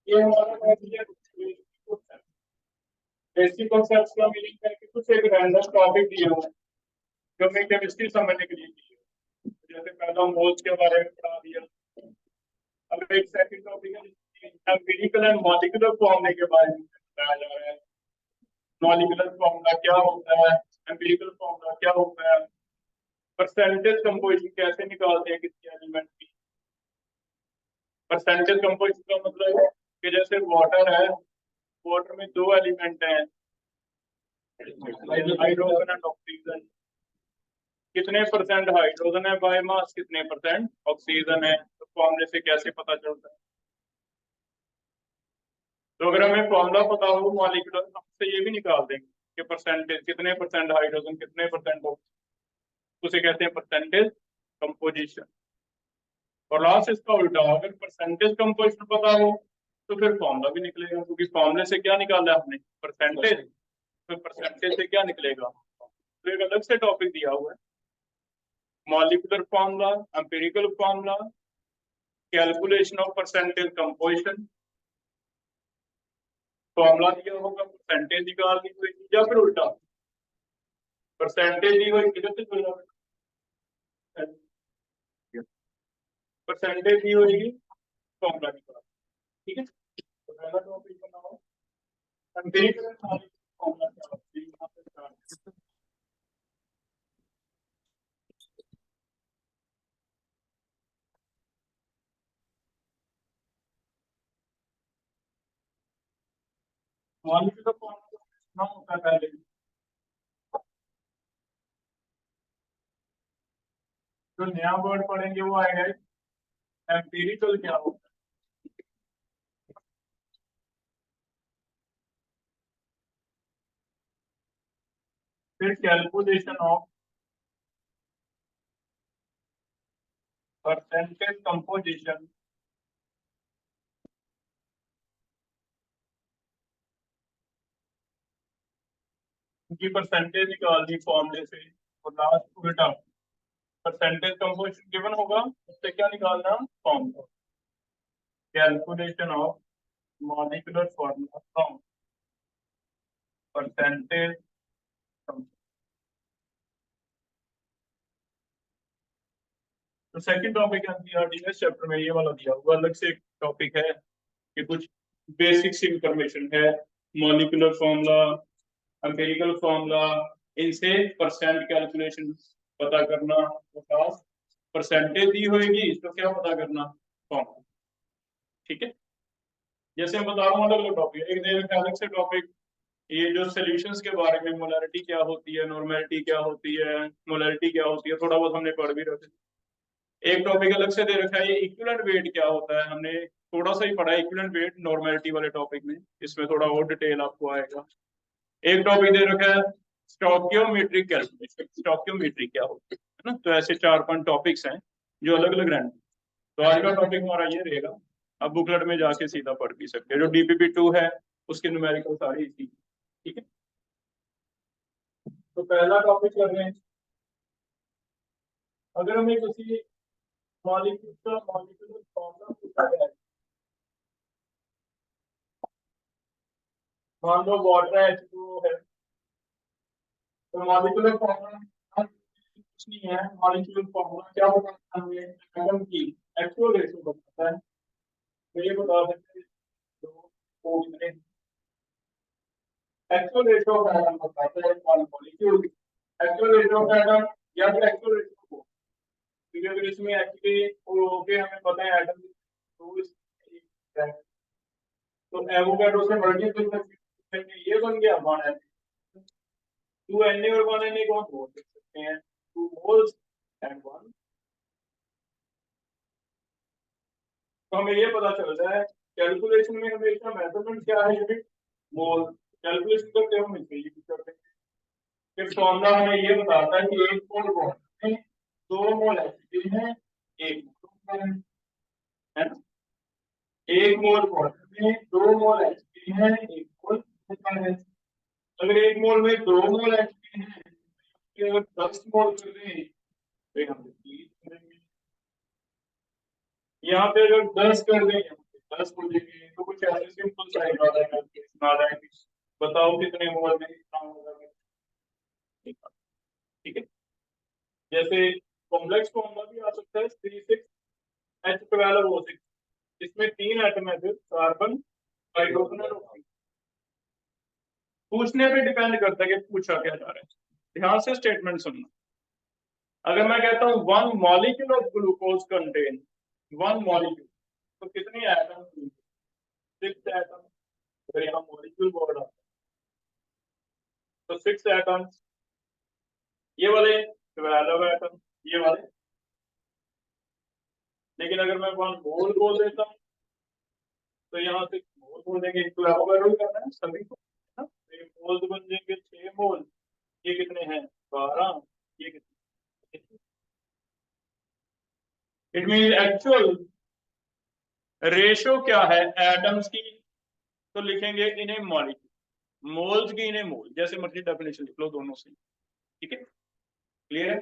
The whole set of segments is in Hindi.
ये हमारा बेसिक कॉन्सेप्ट्स का मीनिंग है कि कुछ एक रैंडम टॉपिक दिया हुआ है जो हमें केमिस्ट्री समझने के लिए दिया, जैसे पहला मोल्स के बारे में पढ़ा दिया। अब एक सेकंड टॉपिक है एम्पिरिकल एंड मॉलिक्यूलर फॉर्मूले के बारे में बताया जा रहा है। मॉलिक्यूलर फॉर्मूला क्या होता है, एम्पिरिकल फॉर्मूला क्या होता है, परसेंटेज कंपोजिशन कैसे निकालते हैं किसी एलिमेंट की। परसेंटेज कंपोजिशन का मतलब है कि जैसे वाटर है, वाटर में दो एलिमेंट हैं, हाइड्रोजन एंड ऑक्सीजन। कितने परसेंट हाइड्रोजन है बाय मास, कितने परसेंट ऑक्सीजन है, तो फॉर्मूले से कैसे पता चलता है। तो अगर हमें फॉर्मूला पता हो मॉलिक्यूलर, हम से ये भी निकाल देंगे कि परसेंटेज कितने परसेंट हाइड्रोजन, कितने परसेंट ऑक्सीजन, उसे कहते हैं परसेंटेज कंपोजिशन। और लास्ट इसका उल्टा, अगर परसेंटेज कंपोजिशन पता हो तो फिर फॉर्मूला भी निकलेगा, क्योंकि फॉर्मूले से क्या निकाला हमने, परसेंटेज। तो परसेंटेज से क्या निकलेगा, तो एक अलग से टॉपिक दिया हुआ है, molecular formula, empirical formula, calculation of percentage composition. Formula दिया होगा, परसेंटेज निकालनी होगी, या फिर उल्टा परसेंटेज दी हुई, किधर से चलना, परसेंटेज दी होगी, फॉर्मूला निकाल। ठीक है, तो पहला टॉपिक बनाओ एम्पिरिकल फॉर्मूला क्या होता है, यहाँ पे स्टार्ट। मॉलिक्यूलर फॉर्मूला होता है पहले, जो नया वर्ड पढ़ेंगे वो आएगा एम्पिरिकल क्या होता है। फिर कैलकुलेशन ऑफ परसेंटेज कंपोजिशन, उनकी परसेंटेज निकालनी फॉर्मूले से। और लास्ट उल्टा, परसेंटेज कंपोजिशन गिवन होगा, उससे क्या निकालना, formula, calculation of molecular formula from percentage. तो सेकंड टॉपिक है एनसीईआरटी चैप्टर में, ये वाला दिया हुआ अलग से एक टॉपिक है कि कुछ बेसिक्स इंफॉर्मेशन है, मॉलिक्यूलर फॉर्मूला, एम्पिरिकल फॉर्मूला, इनसे परसेंट कैलकुलेशन पता करना। तो परसेंटेज दी होगी तो क्या पता करना, फॉर्मूला। ठीक है, जैसे हम बता रहा हूँ अलग अलग टॉपिक, एक दे रखा अलग से टॉपिक, ये जो सॉल्यूशंस के बारे में, मोलैरिटी क्या होती है, नॉर्मेलिटी क्या होती है, मोलैरिटी क्या होती है, थोड़ा बहुत हमने पढ़ भी रखे। एक टॉपिक अलग से दे रखा है, ये इक्विवेलेंट वेट क्या होता है, हमने थोड़ा सा ही पढ़ा है इक्विवेलेंट वेट नॉर्मेलिटी वाले टॉपिक में, इसमें थोड़ा और डिटेल आपको आएगा। एक टॉपिक दे रखा है स्टोइकियोमेट्रिक कैलकुलेशन, स्टोइकियोमेट्री क्या होती है ना। तो ऐसे 4-5 टॉपिक्स हैं जो अलग अलग रैंक। तो आज का टॉपिक हमारा ये रहेगा, अब बुकलेट में जाके सीधा पढ़ भी सकते हैं, जो DPP2 है उसके न्यूमेरिकल सारी इसी। ठीक है, तो पहला टॉपिक कर रहे हैं, अगर हमें किसी मॉलिक्यूलर फॉर्मूला पूछा जाए, मान लो वाटर H2O है, तो मॉलिक्यूलर फॉर्मूला कुछ नहीं है, मॉलिक्यूलर फॉर्मूला क्या बताता है हमें, एटम की एक्चुअल रेशो बताता है। तो ये बता सकते हैं दो एक्चुअल रेशो ऑफ एटम बताता है molecule, actual ratio of atom या फिर एक्चुअल रेशो को, क्योंकि अगर इसमें एक्चुअली वो के हमें पता है एटम तो एवोगाड्रो से मल्टीपल करके ये बन गया 1 2 Na और 1 Na कौन बोल सकते हैं, 2 मोल्स एंड 1। तो हमें ये पता चलता है कैलकुलेशन में हमेशा मेजरमेंट क्या है, यूनिट मोल। कैलकुलेशन करते हम इसमें ये करते हैं, फिर फॉर्मूला हमें ये बताता है कि एक मोल बॉन्ड में 2 मोल H है, एक मोल है ना, एक मोल बॉन्ड में 2 मोल H है, एक मोल है। अगर एक मोल में 2 मोल H है, अगर 10 मोल कर दें तो हम 30 करेंगे, यहाँ पे अगर 10 कर दें 10 हो जाएंगे तो कुछ ऐसे सिंपल सा एक आधा कैलकुलेशन आ जाएगी। बताओ कितने मोल में कितना होगा। ठीक है, जैसे कॉम्प्लेक्स फॉर्मूला भी आ सकता है C6H12O6। इसमें 3 एटम है, फिर कार्बन, हाइड्रोजन और ऑक्सीजन। पूछने पे डिपेंड करता है कि पूछा क्या जा रहा है। ध्यान से स्टेटमेंट सुनना। अगर मैं कहता हूँ 1 molecule of glucose contain 1 molecule, तो कितने एटम? 6 एटम। अगर यहाँ मॉलिक्यूल वर्ड आता है तो 6 एटम, ये वाले 12 एटम, ये वाले। लेकिन अगर मैं 1 मोल बोल देता हूँ तो यहाँ से मोल बोल देंगे, इक्वल करना है सभी को, है ना? तो ये मोल बन जाएंगे 6 मोल। ये कितने हैं? 12। ये कितने? इट मीन एक्चुअल रेशो क्या है एटम्स की, तो लिखेंगे इन ए मॉलिक्यूल, मोल्स की इन ए मोल, जैसे मर्जी डेफिनेशन लिख लो दोनों से। ठीक है, क्लियर है?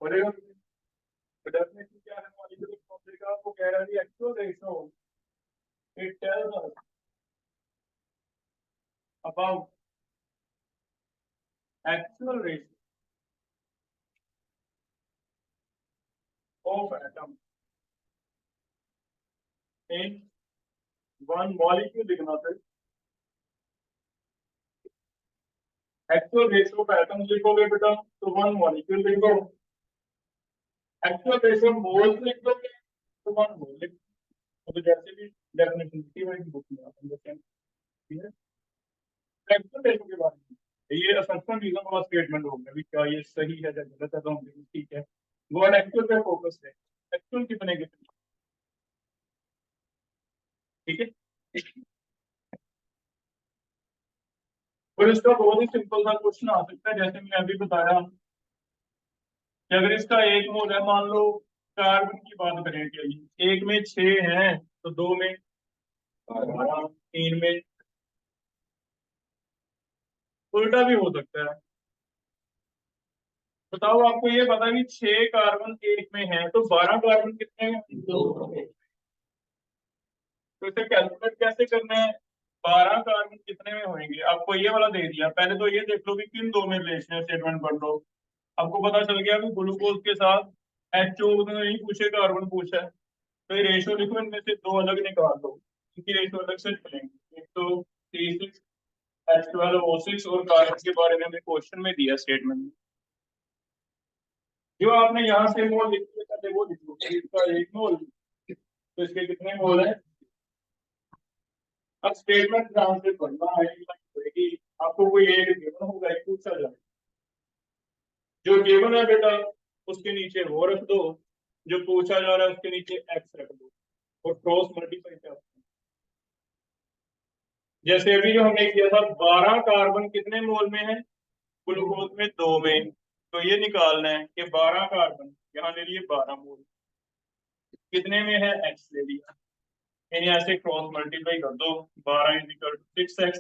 और डेफिनेशन क्या है मॉलिक्यूलर फॉर्मूले का? आपको कह रहा है actual ratio, it tells us about actual ratio of atom in 1 molecule. लिखना फिर एक्चुअल रेशो ऑफ एटम्स लिखोगे बेटा तो 1 मॉलिक्यूल लिखो। एक्चुअल रेशो ऑफ मोल्स लिख दोगे तो 1 मोल लिखो। तो जैसे भी डेफिनेशन लिखी हुई बुक में आप अंडरस्टैंड। ठीक है, एक्चुअल रेशो के बारे में ये असम्पशन रीजन वाला स्टेटमेंट हो गया, क्या ये सही है या गलत है, तो हम ठीक है। वर्ड एक्चुअल पे फोकस है, एक्चुअल कितने कितने। ठीक है, और इसका बहुत ही सिंपल सा क्वेश्चन आ सकता है, जैसे मैंने अभी बताया कि अगर इसका 1 मोल है, मान लो कार्बन की बात करें, क्या ये 1 में 6 है तो 2 में 12, 3 में, उल्टा भी हो सकता है। बताओ, आपको ये पता है कि 6 कार्बन 1 में है तो 12 कार्बन कितने में? 2 में। तो इसे कैलकुलेट कैसे करना है? 12 कार्बन कितने में होंगे? आपको ये वाला दे दिया, पहले तो ये देख लो कि किन दो में रिलेशन है, स्टेटमेंट पढ़ लो। आपको पता चल गया कि ग्लूकोज के साथ HO नहीं पूछे, कार्बन पूछा है, तो ये रेशियो लिखो, इनमें से 2 अलग निकाल दो, इनकी रेशियो अलग से चलेंगे। एक तो C6H12O6 और कार्बन के बारे में हमें क्वेश्चन में दिया स्टेटमेंट में। जो आपने यहाँ से मोल लिख लिया, पहले वो लिख लो, इसका 1 मोल, तो इसके कितने मोल है? अब स्टेटमेंट ध्यान से पढ़ना है कि आपको कोई एक गिवन होगा, एक पूछा जाए, जो गिवन है बेटा उसके नीचे वो रख दो, जो पूछा जा रहा है उसके नीचे एक्स रख दो और क्रॉस मल्टीप्लाई कर दो। जैसे अभी जो हमने किया था, 12 कार्बन कितने मोल में है? ग्लूकोज में 2 में। तो ये निकालना है कि 12 कार्बन यहाँ ले लिए, 12 मोल कितने में है? एक्स ले लिया, इन्हें ऐसे क्रॉस मल्टीप्लाई कर दो, 12 equal to 6x,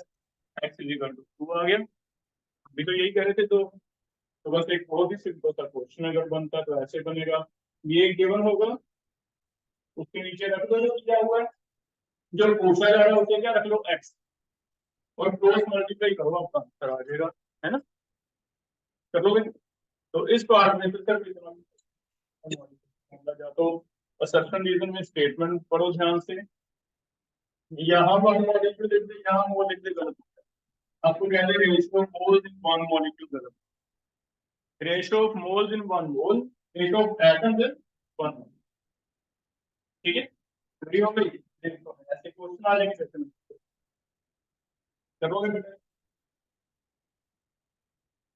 x equal to 2 आ गया। अभी तो यही कह रहे थे। तो बस एक बहुत ही सिंपल सा क्वेश्चन अगर बनता तो ऐसे बनेगा, ये गिवन होगा, उसके नीचे रख दो जो दिया हुआ है, जो पूछा जा रहा है उसे क्या रख लो? एक्स, और क्रॉस मल्टीप्लाई करो, आपका आंसर आ जाएगा, है ना? कर लोगे? तो इस पार्ट में फिर कर जा तो असर्शन रीजन में स्टेटमेंट पढ़ो ध्यान से। यहाँ वन मॉलिक्यूल लिख दे, यहाँ मोल लिख दे, गलत होता है। आपको कहते हैं ratio of moles in one molecule, गलत। Ratio of moles in one mole, ratio of atoms in one. ठीक है, रेडी हो गई? देखो ऐसे क्वेश्चन आ जाएंगे सेशन में, करोगे बेटा?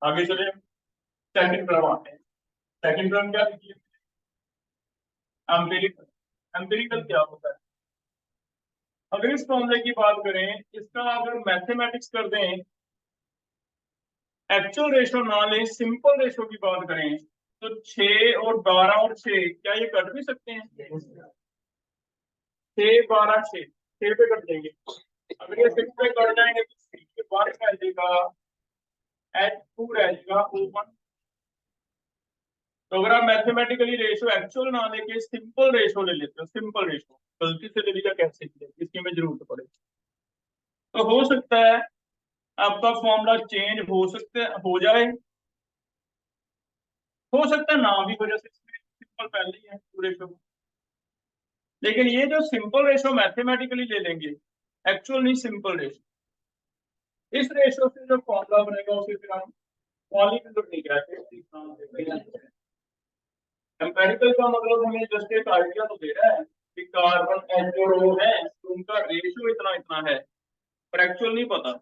आगे चले, सेकंड टर्म आते हैं। सेकंड टर्म क्या लिखिए? एम्पिरिकल। एम्पिरिकल क्या होता है? अगर इस फॉर्मूले की बात करें, इसका अगर मैथमेटिक्स कर दें, एक्चुअल रेशो ना लें, सिंपल रेशो की बात करें, तो 6 और 12 और 6 क्या ये कट भी सकते हैं? 6 12 6, 6 पे कट देंगे। अगर ये 6 पे कट जाएंगे तो 1 रह जाएगा, H2 रह जाएगा, O1 तो अगर आप मैथमेटिकली रेशो एक्चुअल ना लेके सिंपल रेशो ले लेते हो, सिंपल रेशो गलती से ले लिया, कैसे लिया, इसकी हमें जरूरत पड़े, तो हो सकता है आपका फॉर्मूला चेंज हो जाए, हो सकता है ना भी वजह से सिंपल पहले ही है रेशो। लेकिन ये जो सिंपल रेशो मैथमेटिकली ले लेंगे, एक्चुअल नहीं, सिंपल रेशो, इस रेशो से जो फॉर्मूला बनेगा उसे फिर हम मॉलिक्यूलर नहीं कहते। एम्पेरिकल का मतलब हमें जस्ट एक आइडिया तो दे रहा है कि कार्बन एच और ओ है तो उनका रेशियो इतना इतना है, पर एक्चुअल नहीं पता।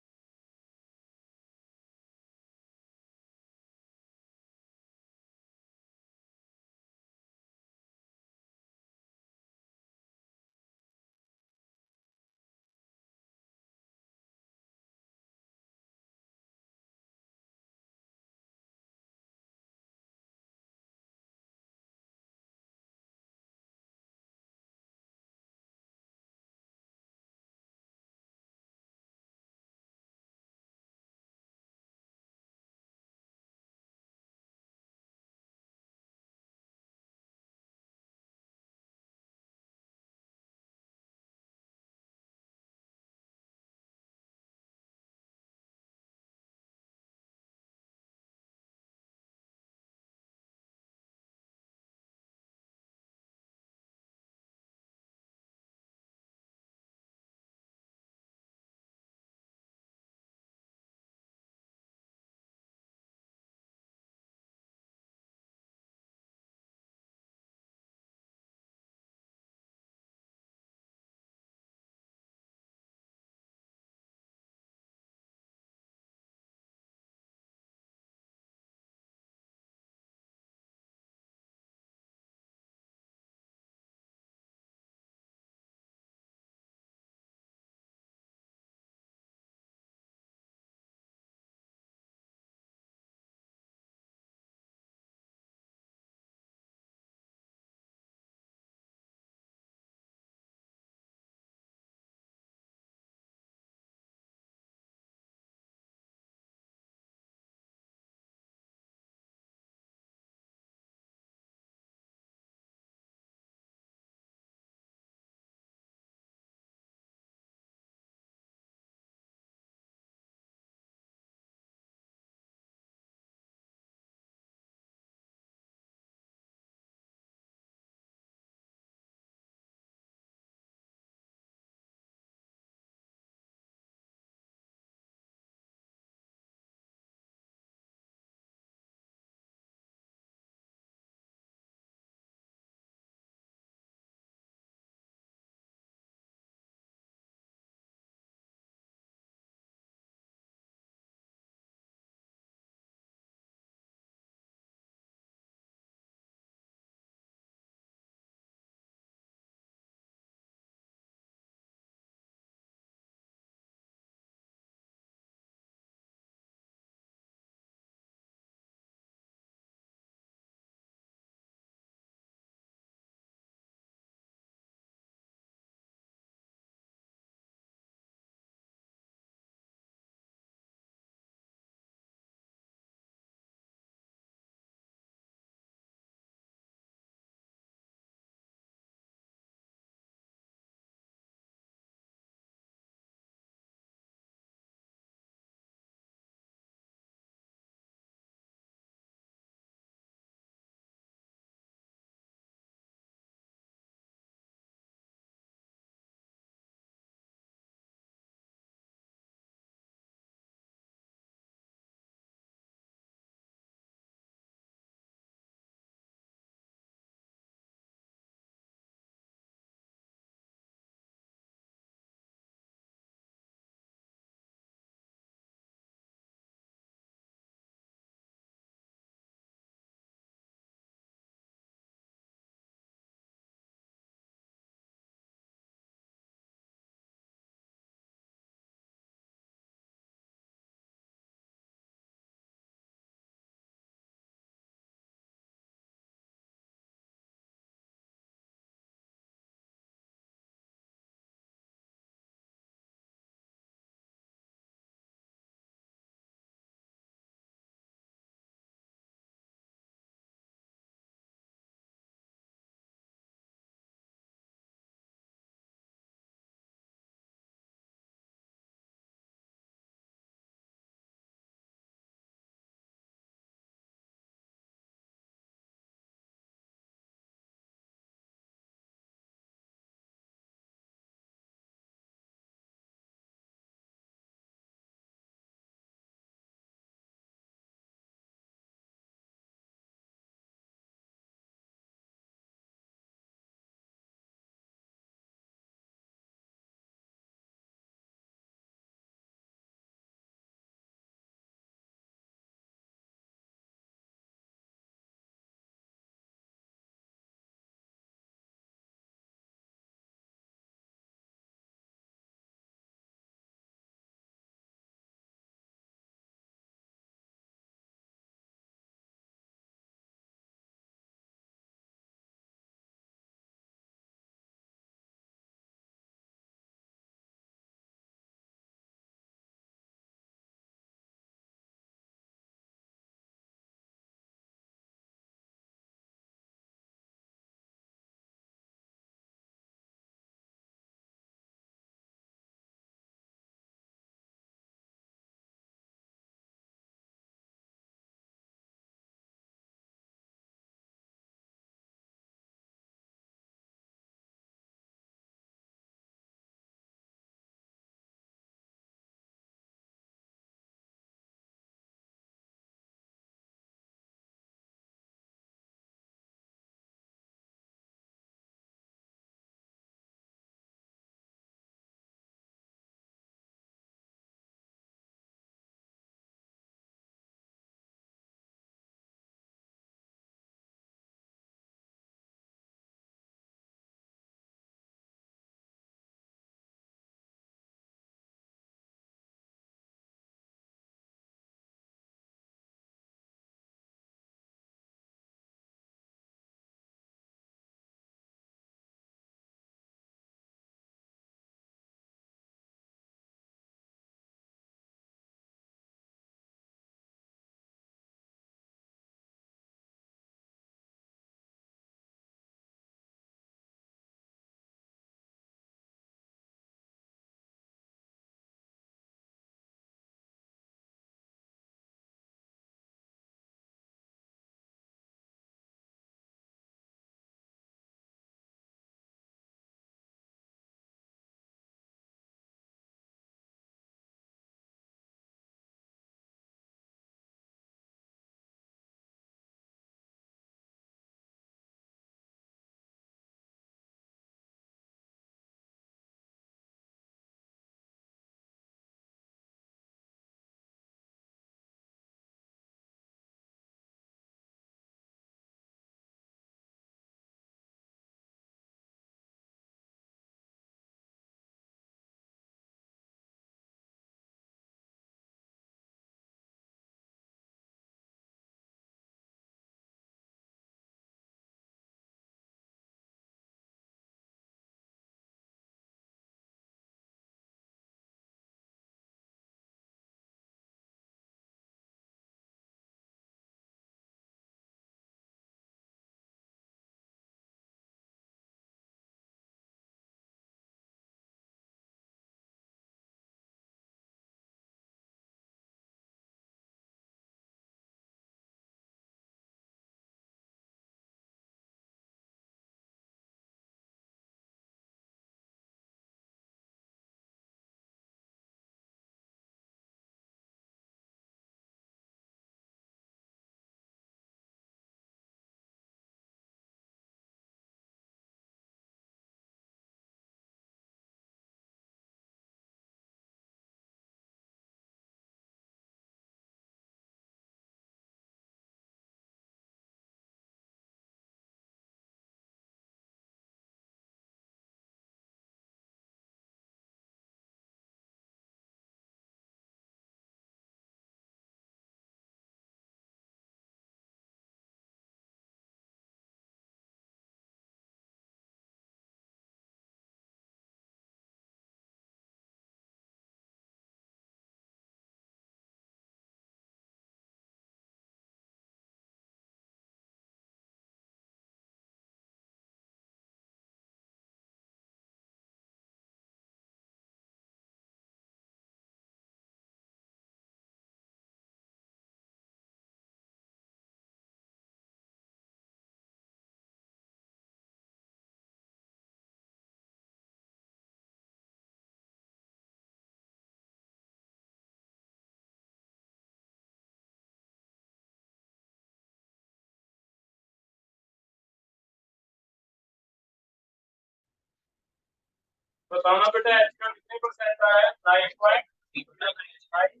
बताना बेटा एच का कितने परसेंट आया है? 9.9।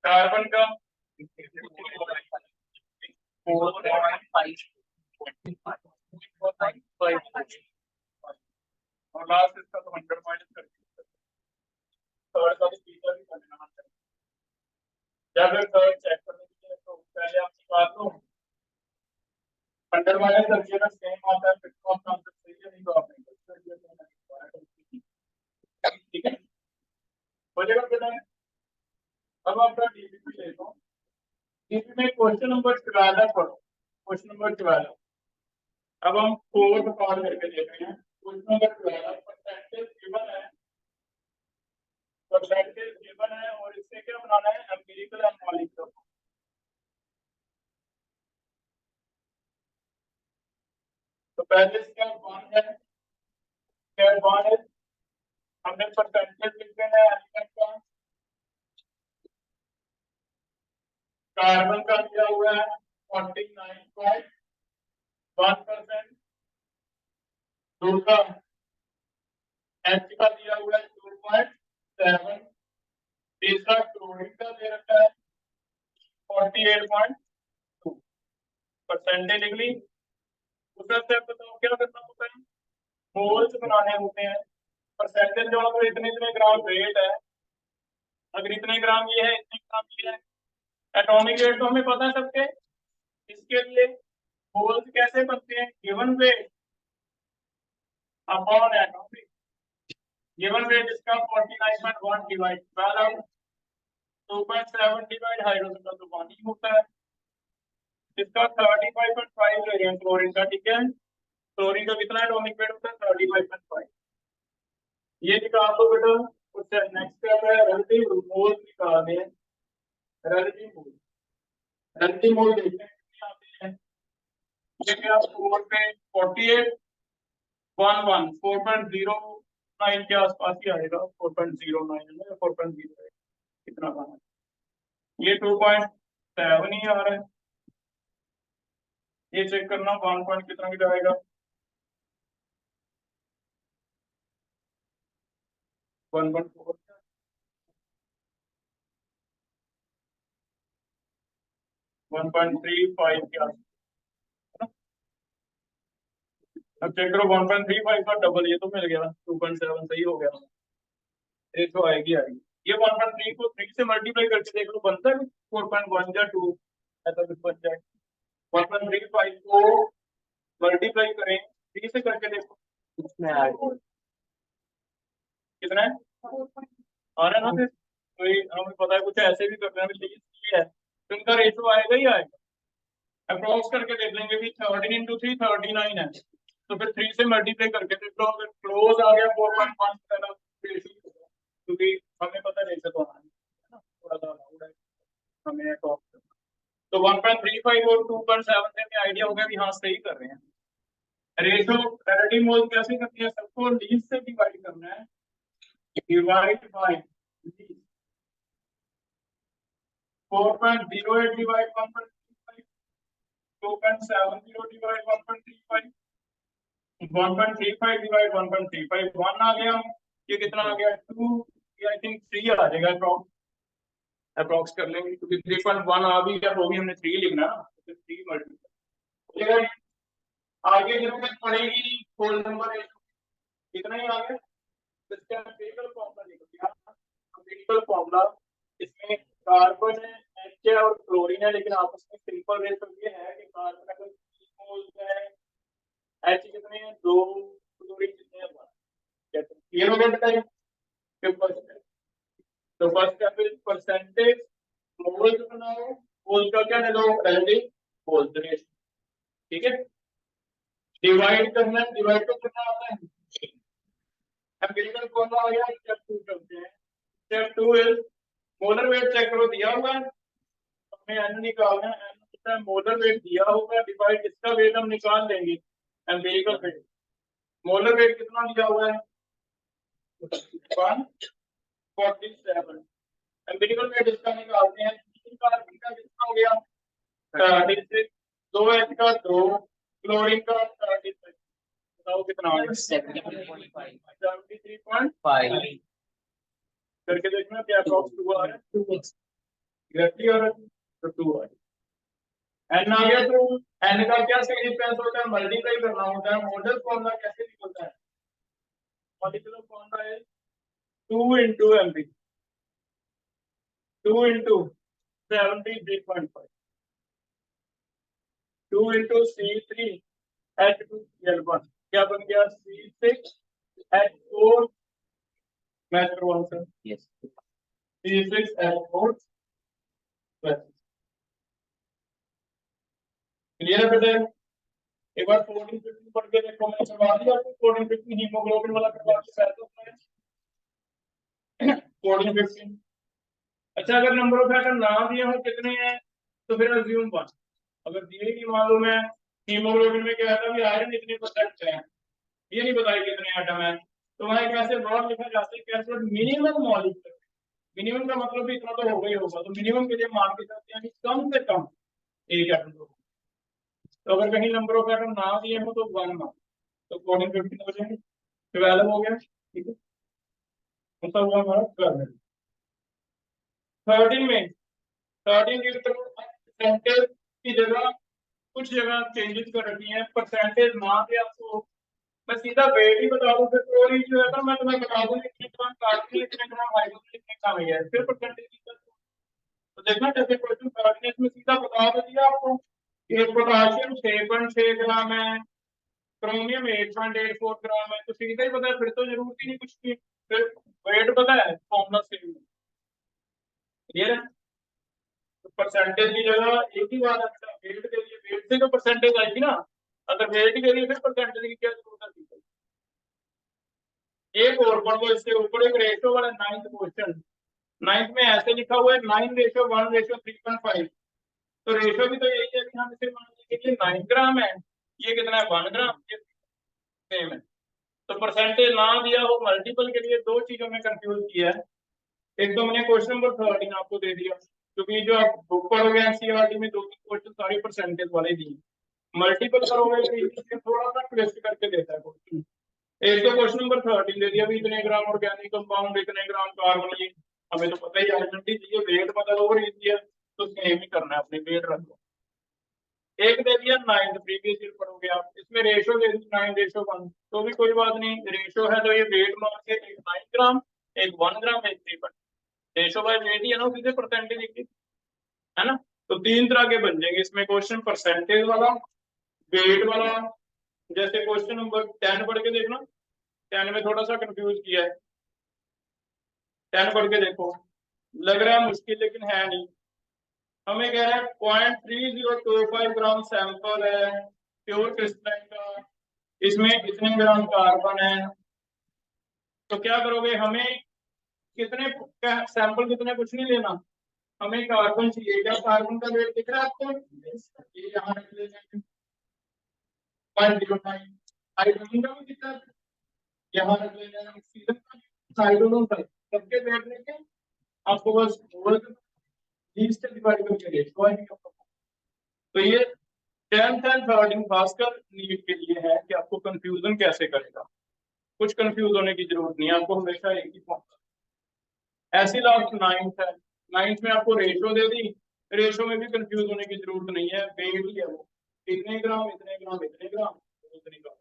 कार्बन का 4.5 और लास्ट इसका तो 100 माइनस कर दिया। थर्ड का भी तीसरा भी करना है। जब थर्ड चेक करने के लिए तो पहले आप निकाल लो 100 माइनस करके ना सेम आता है, फिर तो आपका आंसर सही है, नहीं तो आप नहीं कर सकते। ठीक है, हो जाएगा बेटा। अब आपका डीबीपी ले लो। डीबीपी में क्वेश्चन नंबर 12 पढ़ो, क्वेश्चन नंबर 12। अब हम फोर्थ पार्ट करके देख रहे हैं। क्वेश्चन नंबर 12 परसेंटेज गिवन है, परसेंटेज गिवन है और इससे क्या बनाना है? Empirical and molecular. तो पहले स्टेप 1 है, स्टेप 1 है हमने परसेंटेज लिख देना है एलिमेंट का। कार्बन का दिया हुआ है 49.1%, दूसरा एच का दिया हुआ है 2.7, तीसरा क्लोरीन का दे रखा है 48.2। परसेंटेज लिख ली। दूसरा स्टेप बताओ क्या करना होता है? मोल्स बनाने होते हैं। परसेंटेज जो अगर इतने इतने ग्राम वेट है, अगर इतने ग्राम ये है, इतने ग्राम ये है, एटॉमिक वेट तो हमें पता है सबके। इसके लिए मोल्स कैसे बनते हैं? Given weight upon atomic, given weight इसका 49.1 डिवाइड 12, 2.7 डिवाइड हाइड्रोजन का तो पानी होता है, इसका 35.5 ले रहे हैं क्लोरीन का। ठीक है, क्लोरीन का कितना एटॉमिक वेट होता है? 35.5। ये निकाल दो बेटा। उससे नेक्स्ट स्टेप है रिलेटिव मोल निकालने हैं। रिलेटिव मोल, रिलेटिव मोल देखते हैं कितने आते हैं। ये क्या 4 पे 48 11 4.09 के आसपास ही आएगा। 4.09 है, 4.08 कितना पाना है? ये 2.7 ही आ रहा है। ये चेक करना 1 पॉइंट कितना की जाएगा? 1.4, 1.35 के आसपास। अब चेक करो 1.35 का डबल, ये तो मिल गया 2.7, सही हो गया। एक तो आएगी आएगी। ये 1.3 को 3 से मल्टीप्लाई करके देख लो, बनता है 4.1 या 2, ऐसा कुछ बन जाए। 1.35 को मल्टीप्लाई करें 3 से करके देखो कितना आएगा। कितना है? आ रहा है ना? फिर तो ये हमें पता है, कुछ ऐसे भी करना है, ये है तो इनका रेशो आएगा ही आएगा। अप्रोक्स करके देख लेंगे कि 13 इंटू 3 39 है, तो फिर 3 से मल्टीप्लाई करके देख लो, अगर क्लोज आ गया 4.1 क्योंकि हमें पता रेशो तो आना है ना, थोड़ा सा अलाउड है हमें अप्रोक्स करना। तो 1.35 और 2.7 से हमें आइडिया हो गया कि हाँ सही कर रहे हैं। रेशो रिलेटिव मोल कैसे करती है? सबको लीस्ट से डिवाइड करना है, divide by 4.08 divide 1.35, 2.70 divide 1.35, 1.35 divide 1.35, 1 आ गया। ये कितना आ गया? 2, ये आई थिंक 3 आ जाएगा अप्रोक्स। अप्रोक्स कर लेंगे क्योंकि 3.1 आ भी गया तो भी हमने 3 लिखना है ना, तो 3 मल्टीप्लाई आगे जरूरत पड़ेगी होल नंबर कितना ही आ गया। इसका एम्पिरिकल फॉर्मूला लिख दिया। एम्पिरिकल फॉर्मूला इसमें कार्बन है, एच है और क्लोरीन है, लेकिन आपस में सिंपल रेशो ये है कि कार्बन अगर 3 मोल है, एच कितने हैं 2, क्लोरीन कितने हैं 1। क्लियर हो गया बेटा? फिर फर्स्ट, तो फर्स्ट स्टेप इज परसेंटेज मोल बनाओ, मोल का क्या ले लो? Relative mole ratio. ठीक है, डिवाइड करना है, डिवाइड को कितना आता है? एम्पिरिकल फॉर्मूला आ गया। स्टेप 2 चलते हैं। Step 2 is molar weight check करो, दिया हुआ है हमें एन निकालना है। एन होता है मोलर वेट दिया होगा, डिवाइड इसका वेट हम निकाल लेंगे एम्पिरिकल वेट। मोलर वेट कितना दिया हुआ है? 147। एम्पिरिकल वेट इसका निकालते हैं। कार्बन का कितना हो गया? 36, 2 एच का 2, क्लोरीन का बताओ कितना आ गया? 73.5 73.5 करके देखना क्या अप्रॉक्स 2 आ रहा है, 2 एग्जैक्टली और तो 2 आ रहा है। एन आ गया, तो एन का क्या सिग्निफिकेंस होता है? मल्टीप्लाई करना होता है। मॉडल फॉर्मूला कैसे निकलता है? मॉलिक्यूलर फॉर्मूला है 2 into mp, 2 into 73.5, 2 into C3 H2Cl1, क्या बन गया? C6H4, मैच करवाऊं सर? yes C6H4 क्लियर है बेटा? एक बार 14-15 पढ़ के देखो, मैंने करवा दिया आपको 14-15 हीमोग्लोबिन वाला करवा दिया है। 14-15 अच्छा, अगर नंबर ऑफ एटम ना दिए हो कितने हैं तो फिर अज्यूम 1। अगर दिए कि मान लो मैं हीमोग्लोबिन में क्या था कि आयरन इतने परसेंट है, ये नहीं बताया कितने एटम है, तो वहां एक ऐसे वर्ड लिखा जाता है कैसे मिनिमम मॉलिक्यूलर। मिनिमम का मतलब भी इतना तो होगा ही होगा, तो मिनिमम के लिए मान के चलते हैं कि कम से कम एक एटम तो। तो अगर कहीं नंबर ऑफ एटम ना दिए हो तो 1 मान, तो 14-15 हो जाएंगे, 12 हो गया। ठीक है, मतलब हुआ हमारा 12। 13 में 13 की परसेंटेज की जगह कुछ जगह चेंजेस कर रखी है। परसेंटेज ना दे आपको, मैं सीधा वेट ही बता दूं, फिर तो जो है ना मैं तुम्हें बता दूं इतने ग्राम कार्बन, इतने ग्राम हाइड्रोजन, इतने ग्राम है, फिर परसेंटेज की जरूरत। तो देखना जैसे क्वेश्चन कार्बन में सीधा बता दिया आपको कि पोटाशियम 6.6 ग्राम है, क्रोमियम 8.84 ग्राम है, तो सीधा ही पता है, फिर तो जरूरत ही नहीं कुछ की, फिर वेट पता है, फॉर्मूला सेम। क्लियर है? तो परसेंटेज की जगह एक ही बात है, वेट के लिए वेट से जो परसेंटेज आएगी ना, अगर वेट के लिए फिर परसेंटेज की क्या जरूरत है? एक और पढ़ लो इसके ऊपर, एक रेशो वाला 9th क्वेश्चन। 9th में ऐसे लिखा हुआ है 9:1:3.5। तो रेशो भी तो यही है कि हम इसे मान लेंगे कि 9 ग्राम है, ये कितना है? 1 ग्राम, ये सेम है। तो परसेंटेज ना दिया हो मल्टीपल के लिए दो चीजों में कंफ्यूज किया है। एक तो मैंने क्वेश्चन नंबर 13 आपको दे दिया, क्योंकि जो आप बुक पढ़ोगे एनसीईआरटी में 2-3 क्वेश्चन सारे परसेंटेज वाले दिए। मल्टीपल करोगे तो इसमें थोड़ा सा ट्विस्ट करके देता है क्वेश्चन। एक तो क्वेश्चन नंबर 13 दे दिया भी इतने ग्राम ऑर्गेनिक कंपाउंड, इतने ग्राम कार्बन, ये हमें तो पता ही है, आइडेंटिटी चाहिए, वेट पता हो और इजी है, तो सेम ही करना है, अपने वेट रख दो। एक दे दिया 9th, प्रीवियस ईयर पढ़ोगे आप, इसमें रेशो दे दी 9:1, तो भी कोई बात नहीं, रेशो है तो ये वेट मान के एक 9 ग्राम, एक 1 ग्राम, एक 3, रेशो बाय वेट ही है ना, सीधे परसेंटेज एक है ना। तो 3 तरह के बन जाएंगे इसमें क्वेश्चन, परसेंटेज वाला, वेट वाला। जैसे क्वेश्चन नंबर 10 पढ़ के देखना, 10 में थोड़ा सा कंफ्यूज किया है। 10 पढ़ के देखो, लग रहा है मुश्किल लेकिन है नहीं। हमें कह रहा है 0.3025 ग्राम सैंपल है प्योर क्रिस्टलाइन का, इसमें इतने ग्राम कार्बन है। तो क्या करोगे, हमें कितने सैंपल, कितने, कुछ नहीं लेना, हमें कार्बन चाहिए। क्या कार्बन का वेट दिख रहा है आपको? ये यहाँ रख लेंगे 0.05। हाइड्रोजन का भी दिख रहा है, यहाँ रख लेंगे। ऑक्सीजन का, हाइड्रोजन का, सबके वेट लेके आपको बस लीस्ट डिवाइड करके रेशो आएगा। तो ये 10th एंड 13 खासकर नीट के लिए है कि आपको कंफ्यूजन कैसे करेगा। कुछ कंफ्यूज होने की जरूरत नहीं है, आपको हमेशा एक ही फॉर्मूला। ऐसी लास्ट 9th है, 9th में आपको रेशो दे दी, रेशो में भी कंफ्यूज होने की जरूरत नहीं है, वेट ही है वो, इतने ग्राम, इतने ग्राम, इतने ग्राम, उतने ग्राम।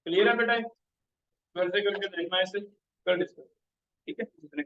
क्लियर है बेटा? घर से करके देखना इसे, कर डिस्कस। ठीक है, जितने